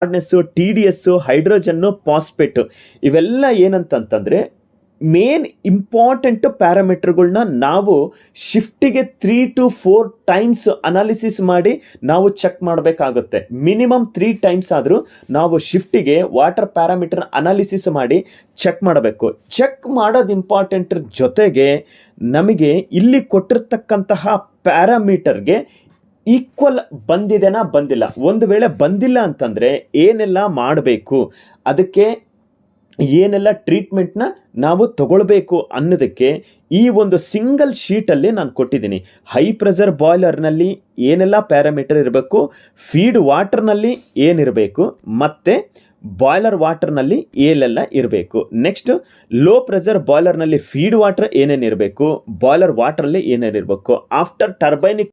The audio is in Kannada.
ಹಾರ್ಡ್ನೆಸ್ಸು, TDS, ಹೈಡ್ರೋಜನ್ನು, ಫಾಸ್ಫೇಟು ಇವೆಲ್ಲ ಏನಂತಂತಂದರೆ ಮೇನ್ ಇಂಪಾರ್ಟೆಂಟ್ ಪ್ಯಾರಾಮೀಟರ್ಗಳನ್ನ ನಾವು ಶಿಫ್ಟಿಗೆ 3 to 4 ಟೈಮ್ಸ್ ಅನಾಲಿಸಿಸ್ ಮಾಡಿ ನಾವು ಚೆಕ್ ಮಾಡಬೇಕಾಗುತ್ತೆ. ಮಿನಿಮಮ್ 3 ಟೈಮ್ಸ್ ಆದರೂ ನಾವು ಶಿಫ್ಟಿಗೆ ವಾಟರ್ ಪ್ಯಾರಾಮೀಟರ್ ಅನಾಲಿಸಿಸ್ ಮಾಡಿ ಚೆಕ್ ಮಾಡಬೇಕು. ಚೆಕ್ ಮಾಡೋದು ಇಂಪಾರ್ಟೆಂಟ್ರ ಜೊತೆಗೆ ನಮಗೆ ಇಲ್ಲಿ ಕೊಟ್ಟಿರ್ತಕ್ಕಂತಹ ಪ್ಯಾರಾಮೀಟರ್ಗೆ ಈಕ್ವಲ್ ಬಂದಿದೆನಾ ಬಂದಿಲ್ಲ, ಒಂದು ವೇಳೆ ಬಂದಿಲ್ಲ ಅಂತಂದರೆ ಏನೆಲ್ಲ ಮಾಡಬೇಕು, ಅದಕ್ಕೆ ಏನೆಲ್ಲ ಟ್ರೀಟ್ಮೆಂಟ್ನ ನಾವು ತಗೊಳ್ಬೇಕು ಅನ್ನೋದಕ್ಕೆ ಈ ಒಂದು ಸಿಂಗಲ್ ಶೀಟಲ್ಲಿ ನಾನು ಕೊಟ್ಟಿದ್ದೀನಿ. ಹೈ ಪ್ರೆಷರ್ ಬಾಯ್ಲರ್ನಲ್ಲಿ ಏನೆಲ್ಲ ಪ್ಯಾರಾಮೀಟರ್ ಇರಬೇಕು, ಫೀಡ್ ವಾಟರ್ನಲ್ಲಿ ಏನಿರಬೇಕು, ಮತ್ತು ಬಾಯ್ಲರ್ ವಾಟರ್ನಲ್ಲಿ ಏನೆಲ್ಲ ಇರಬೇಕು. ನೆಕ್ಸ್ಟ್ ಲೋ ಪ್ರೆಷರ್ ಬಾಯ್ಲರ್ನಲ್ಲಿ ಫೀಡ್ ವಾಟರ್ ಏನೇನಿರಬೇಕು, ಬಾಯ್ಲರ್ ವಾಟ್ರಲ್ಲಿ ಏನೇನಿರಬೇಕು. ಆಫ್ಟರ್ ಟರ್ಬೈನಿಕ್